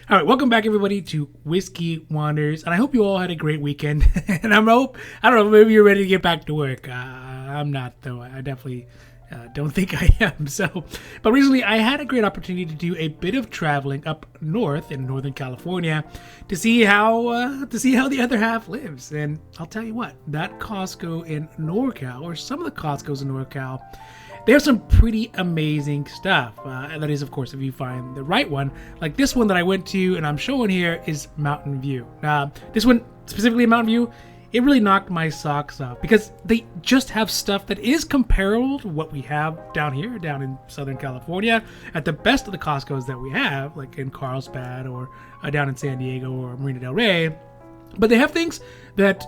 All right, welcome back everybody to Whiskey Wonders, and I hope you all had a great weekend. And I don't know, maybe you're ready to get back to work. I'm not, though. I definitely don't think I am. But recently I had a great opportunity to do a bit of traveling up north in Northern California to see how the other half lives. And I'll tell you what, that Costco in NorCal, or some of the Costcos in NorCal, they have some pretty amazing stuff. And that is, of course, if you find the right one. Like this one that I went to and I'm showing here is Mountain View. This one, specifically in Mountain View, it really knocked my socks off because they just have stuff that is comparable to what we have down here, down in Southern California, at the best of the Costcos that we have, like in Carlsbad or down in San Diego or Marina del Rey. But they have things that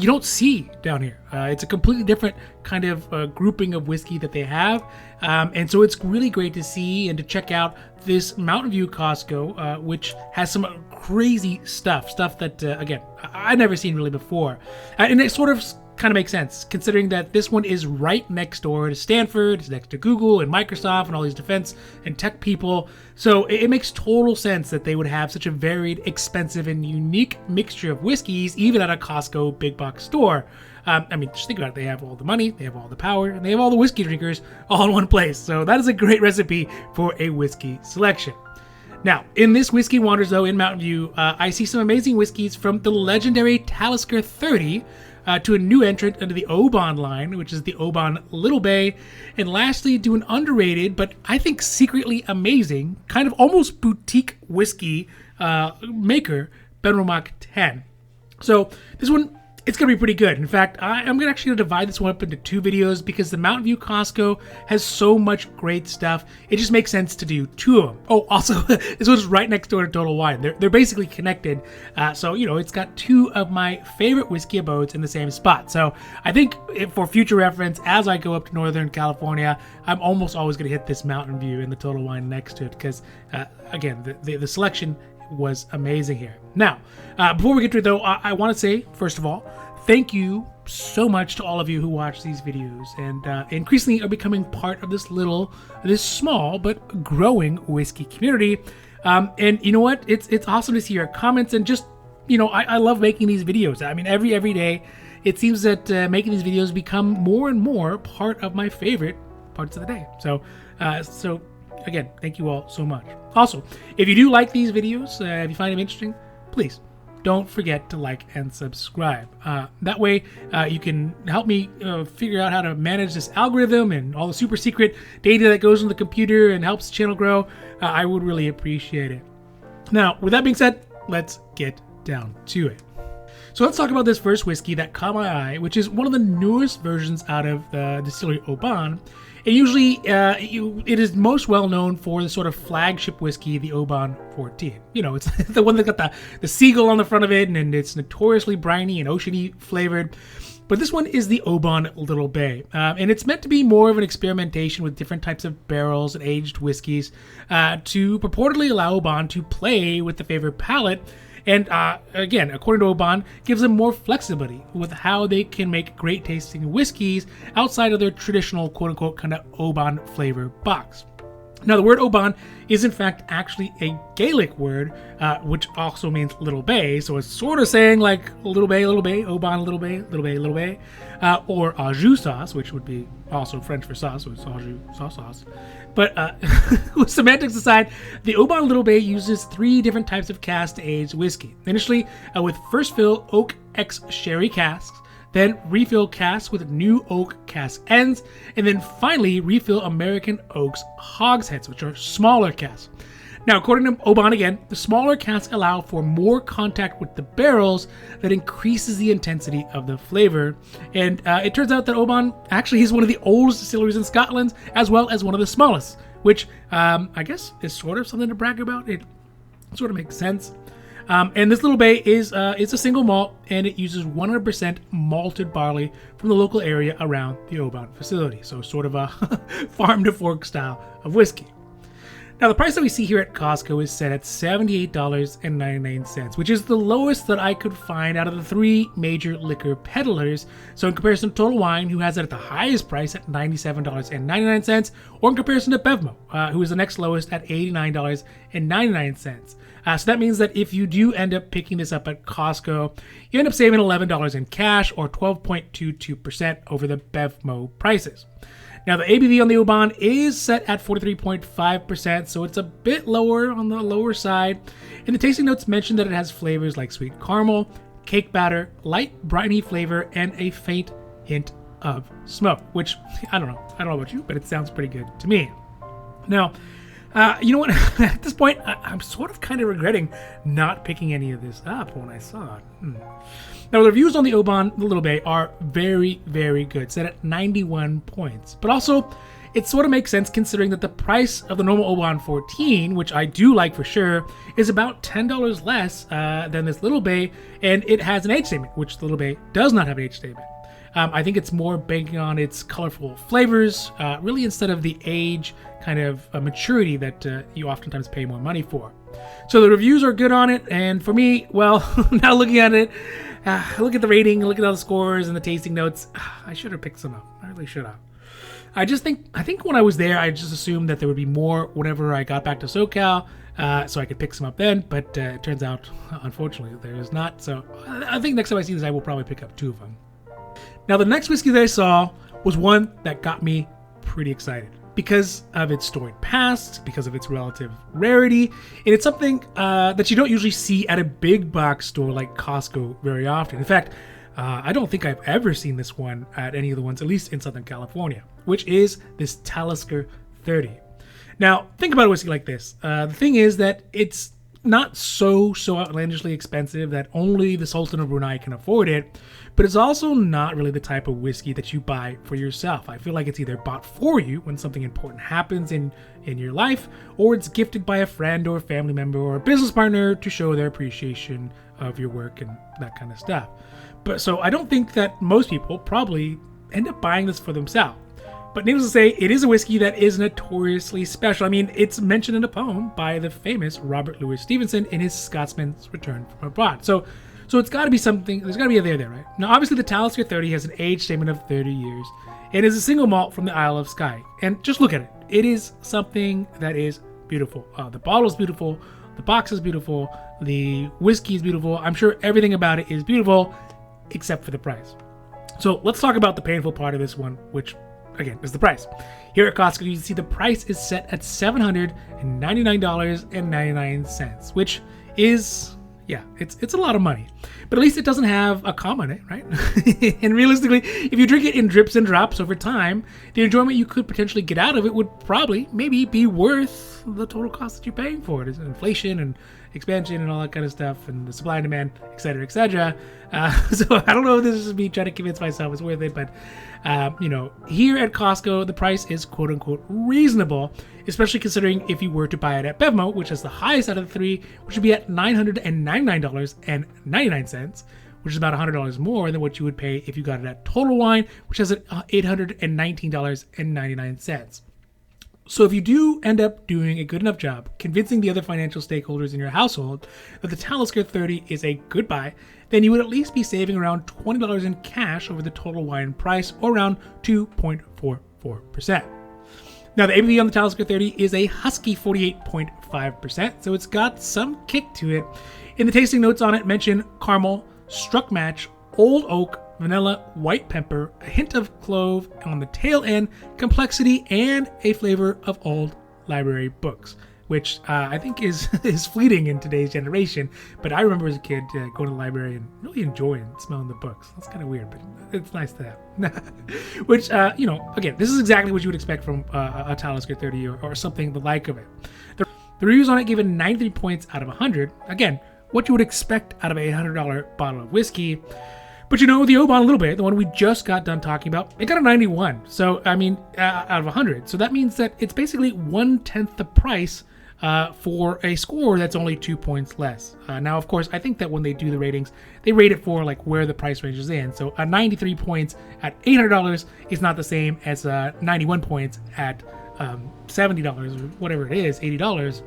you don't see down here. It's a completely different kind of grouping of whiskey that they have. And so it's really great to see and to check out this Mountain View Costco, which has some crazy stuff that, again, I've never seen really before. And it sort of kind of makes sense, considering that this one is right next door to Stanford, it's next to Google and Microsoft and all these defense and tech people. So it makes total sense that they would have such a varied, expensive, and unique mixture of whiskeys, even at a Costco big box store. I mean, just think about it. They have all the money, they have all the power, and they have all the whiskey drinkers all in one place. So that is a great recipe for a whiskey selection. Now, in this Whiskey Wonders, though, in Mountain View, I see some amazing whiskeys from the legendary Talisker 30, to a new entrant under the Oban line, which is the Oban Little Bay, and lastly to an underrated, but I think secretly amazing, kind of almost boutique whiskey maker, Benromach 10. So this one, it's going to be pretty good. In fact, I'm actually going to divide this one up into two videos because the Mountain View Costco has so much great stuff. It just makes sense to do two of them. Oh, also, this one's right next door to Total Wine. They're basically connected. So, it's got two of my favorite whiskey abodes in the same spot. So I think for future reference, as I go up to Northern California, I'm almost always going to hit this Mountain View and the Total Wine next to it because, again, the selection was amazing here. Now, before we get to it though, I want to say, first of all, thank you so much to all of you who watch these videos and increasingly are becoming part of this small but growing whiskey community. And you know what? It's awesome to see your comments and just, I love making these videos. I mean, every day it seems that making these videos become more and more part of my favorite parts of the day. So again, thank you all so much. Also, if you do like these videos, if you find them interesting, please don't forget to like and subscribe. That way, you can help me figure out how to manage this algorithm and all the super secret data that goes in the computer and helps the channel grow. I would really appreciate it. Now, with that being said, let's get down to it. So let's talk about this first whiskey that caught my eye, which is one of the newest versions out of the distillery Oban. And usually, it is most well known for the sort of flagship whiskey, the Oban 14. It's the one that got the seagull on the front of it, and it's notoriously briny and oceany flavored. But this one is the Oban Little Bay, and it's meant to be more of an experimentation with different types of barrels and aged whiskeys to purportedly allow Oban to play with the favorite palate. And again, according to Oban, gives them more flexibility with how they can make great tasting whiskeys outside of their traditional quote-unquote kind of Oban flavor box. Now, the word Oban is in fact actually a Gaelic word, which also means little bay. So it's sort of saying like little bay, Oban, little bay, or au jus sauce, which would be also French for sauce, so it's au jus sauce. But with semantics aside, the Oban Little Bay uses three different types of cask-aged whiskey. Initially with first fill oak X sherry casks, then refill casks with new oak cask ends, and then finally refill American oaks hogsheads, which are smaller casks. Now, according to Oban again, the smaller casks allow for more contact with the barrels that increases the intensity of the flavor. And it turns out that Oban actually is one of the oldest distilleries in Scotland, as well as one of the smallest, which I guess is sort of something to brag about. It sort of makes sense. And this Little Bay is it's a single malt, and it uses 100% malted barley from the local area around the Oban facility. So sort of a farm to fork style of whiskey. Now, the price that we see here at Costco is set at $78.99, which is the lowest that I could find out of the three major liquor peddlers. So in comparison to Total Wine, who has it at the highest price at $97.99, or in comparison to Bevmo, who is the next lowest at $89.99. So that means that if you do end up picking this up at Costco, you end up saving $11 in cash or 12.22% over the BevMo prices. Now, the ABV on the Oban is set at 43.5%, so it's a bit lower on the lower side. And the tasting notes mention that it has flavors like sweet caramel, cake batter, light briny flavor, and a faint hint of smoke, which I don't know about you, but it sounds pretty good to me. Now, you know what? At this point, I'm sort of kind of regretting not picking any of this up when I saw it. Now, the reviews on the Oban Little Bay are very, very good, set at 91 points. But also, it sort of makes sense considering that the price of the normal Oban 14, which I do like for sure, is about $10 less than this Little Bay, and it has an age statement, which the Little Bay does not have an age statement. I think it's more banking on its colorful flavors, really instead of the age kind of maturity that you oftentimes pay more money for. So the reviews are good on it, and for me, well, now looking at it, look at the rating, look at all the scores and the tasting notes, I should have picked some up. I really should have. I think when I was there, I just assumed that there would be more whenever I got back to SoCal, so I could pick some up then, but it turns out, unfortunately, there is not. So I think next time I see this, I will probably pick up 2 of them. Now, the next whiskey that I saw was one that got me pretty excited because of its storied past, because of its relative rarity, and it's something that you don't usually see at a big box store like Costco very often. In fact, I don't think I've ever seen this one at any of the ones, at least in Southern California, which is this Talisker 30. Now, think about a whiskey like this. The thing is that it's not so outlandishly expensive that only the Sultan of Brunei can afford it, but it's also not really the type of whiskey that you buy for yourself. I feel like it's either bought for you when something important happens in your life, or it's gifted by a friend or a family member or a business partner to show their appreciation of your work and that kind of stuff. But so I don't think that most people probably end up buying this for themselves. But needless to say, it is a whiskey that is notoriously special. I mean, it's mentioned in a poem by the famous Robert Louis Stevenson in his Scotsman's Return from Abroad. So it's got to be something, there's got to be a there, right? Now, obviously, the Talisker 30 has an age statement of 30 years and is a single malt from the Isle of Skye. And just look at it. It is something that is beautiful. The bottle is beautiful. The box is beautiful. The whiskey is beautiful. I'm sure everything about it is beautiful, except for the price. So let's talk about the painful part of this one, which again is the price. Here at Costco, you can see the price is set at $799.99, which is, yeah, it's a lot of money. But at least it doesn't have a comma in it, right? And realistically, if you drink it in drips and drops over time, the enjoyment you could potentially get out of it would probably maybe be worth the total cost that you're paying for it. It's inflation and expansion and all that kind of stuff, and the supply and demand, etc., etc. So I don't know if this is me trying to convince myself it's worth it, but here at Costco, the price is quote unquote reasonable, especially considering if you were to buy it at BevMo, which is the highest out of the 3, which would be at $999.99, which is about $100 more than what you would pay if you got it at Total Wine, which has at $819.99. So if you do end up doing a good enough job convincing the other financial stakeholders in your household that the Talisker 30 is a good buy, then you would at least be saving around $20 in cash over the Total Wine price, or around 2.44%. Now, the ABV on the Talisker 30 is a husky 48.5%, so it's got some kick to it. In the tasting notes on it, mention caramel, struck match, old oak, vanilla, white pepper, a hint of clove, and on the tail end, complexity and a flavor of old library books, which I think is fleeting in today's generation. But I remember as a kid going to the library and really enjoying smelling the books. That's kind of weird, but it's nice to have. Which, again, this is exactly what you would expect from a Talisker 30 or something the like of it. The reviews on it give it 93 points out of 100. Again, what you would expect out of a $100 bottle of whiskey. But the Oban Little Bay, the one we just got done talking about, it got a 91. So, I mean, out of 100. So that means that it's basically 1/10 the price for a score that's only 2 points less. Now, of course, I think that when they do the ratings, they rate it for like where the price range is in. So 93 points at $800 is not the same as 91 points at $70 or whatever it is, $80.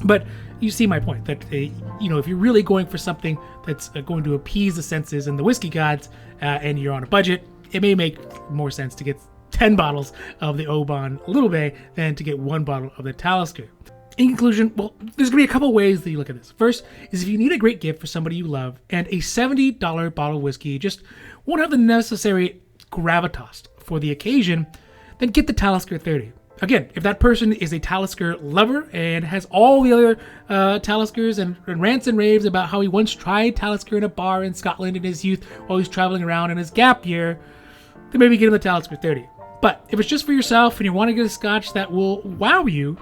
But you see my point that, if you're really going for something that's going to appease the senses and the whiskey gods and you're on a budget, it may make more sense to get 10 bottles of the Oban Little Bay than to get 1 bottle of the Talisker. In conclusion, well, there's going to be a couple ways that you look at this. First is if you need a great gift for somebody you love and a $70 bottle of whiskey just won't have the necessary gravitas for the occasion, then get the Talisker 30. Again, if that person is a Talisker lover and has all the other Taliskers and rants and raves about how he once tried Talisker in a bar in Scotland in his youth while he's traveling around in his gap year, then maybe get him the Talisker 30. But if it's just for yourself and you want to get a scotch that will wow you,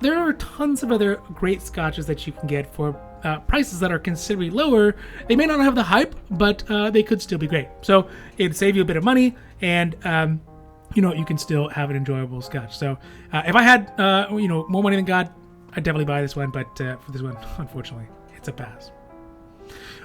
there are tons of other great scotches that you can get for prices that are considerably lower. They may not have the hype, but they could still be great. So it'd save you a bit of money, and you can still have an enjoyable scotch. So if I had more money than God, I'd definitely buy this one. But for this one, unfortunately, it's a pass.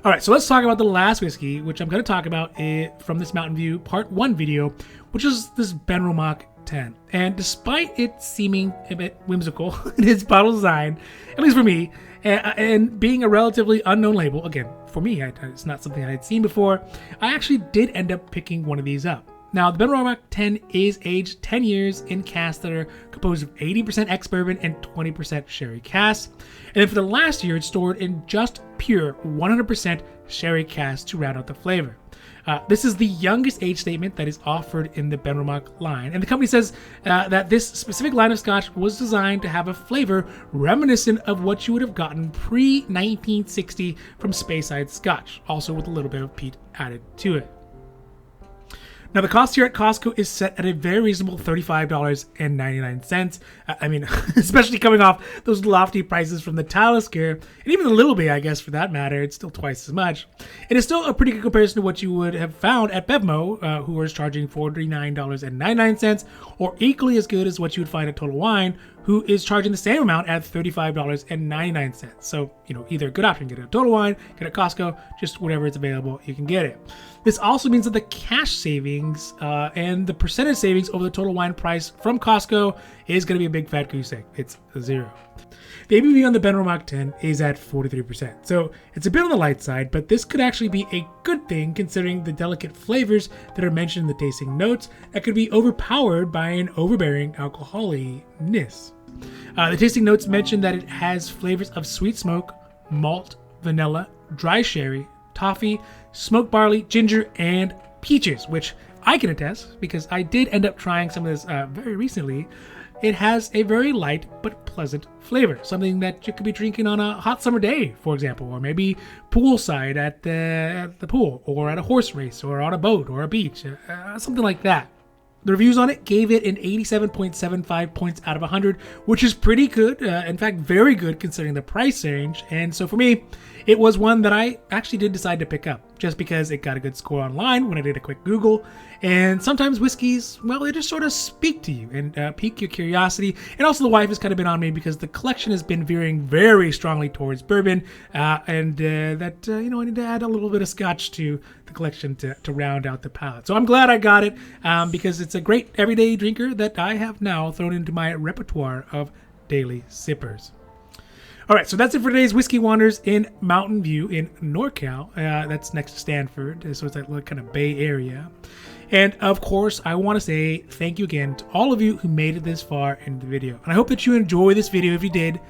All right, so let's talk about the last whiskey, which I'm going to talk about from this Mountain View Part 1 video, which is this Benromach 10. And despite it seeming a bit whimsical in its bottle design, at least for me, and being a relatively unknown label, again, for me, it's not something I had seen before, I actually did end up picking one of these up. Now, the Benromach 10 is aged 10 years in casks that are composed of 80% ex-bourbon and 20% sherry casks. And then for the last year, it's stored in just pure 100% sherry casks to round out the flavor. This is the youngest age statement that is offered in the Benromach line. And the company says that this specific line of scotch was designed to have a flavor reminiscent of what you would have gotten pre-1960 from Speyside Scotch, also with a little bit of peat added to it. Now, the cost here at Costco is set at a very reasonable $35.99. I mean, especially coming off those lofty prices from the Talisker, and even the Little Bay, I guess, for that matter, it's still twice as much. It is still a pretty good comparison to what you would have found at Bevmo, who was charging $49.99, or equally as good as what you would find at Total Wine, who is charging the same amount at $35.99. So, either a good option, get it at Total Wine, get it at Costco, just whatever is available, you can get it. This also means that the cash savings and the percentage savings over the Total Wine price from Costco is going to be a big fat goose egg. It's 0. The ABV on the Benromach 10 is at 43%. So it's a bit on the light side, but this could actually be a good thing considering the delicate flavors that are mentioned in the tasting notes that could be overpowered by an overbearing alcoholiness. The tasting notes mention that it has flavors of sweet smoke, malt, vanilla, dry sherry, toffee, smoked barley, ginger, and peaches, which I can attest because I did end up trying some of this very recently. It has a very light but pleasant flavor, something that you could be drinking on a hot summer day, for example, or maybe poolside at the pool, or at a horse race, or on a boat, or a beach, something like that. The reviews on it gave it an 87.75 points out of 100, which is pretty good. In fact, very good considering the price range. And so for me, it was one that I actually did decide to pick up just because it got a good score online when I did a quick Google. And sometimes whiskeys, well, they just sort of speak to you and pique your curiosity. And also the wife has kind of been on me because the collection has been veering very strongly towards bourbon. I need to add a little bit of scotch to the collection to round out the palate. So I'm glad I got it because it's a great everyday drinker that I have now thrown into my repertoire of daily sippers. All right, so that's it for today's Whiskey Wanders in Mountain View in NorCal. That's next to Stanford, so it's that little kind of Bay Area. And of course, I want to say thank you again to all of you who made it this far in the video. And I hope that you enjoy this video. If you did,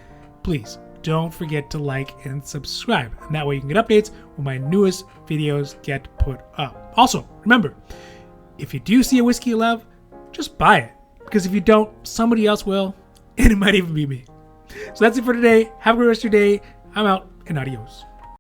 please don't forget to like and subscribe. And that way you can get updates when my newest videos get put up. Also, remember, if you do see a whiskey you love, just buy it. Because if you don't, somebody else will, and it might even be me. So that's it for today. Have a great rest of your day. I'm out, and adios.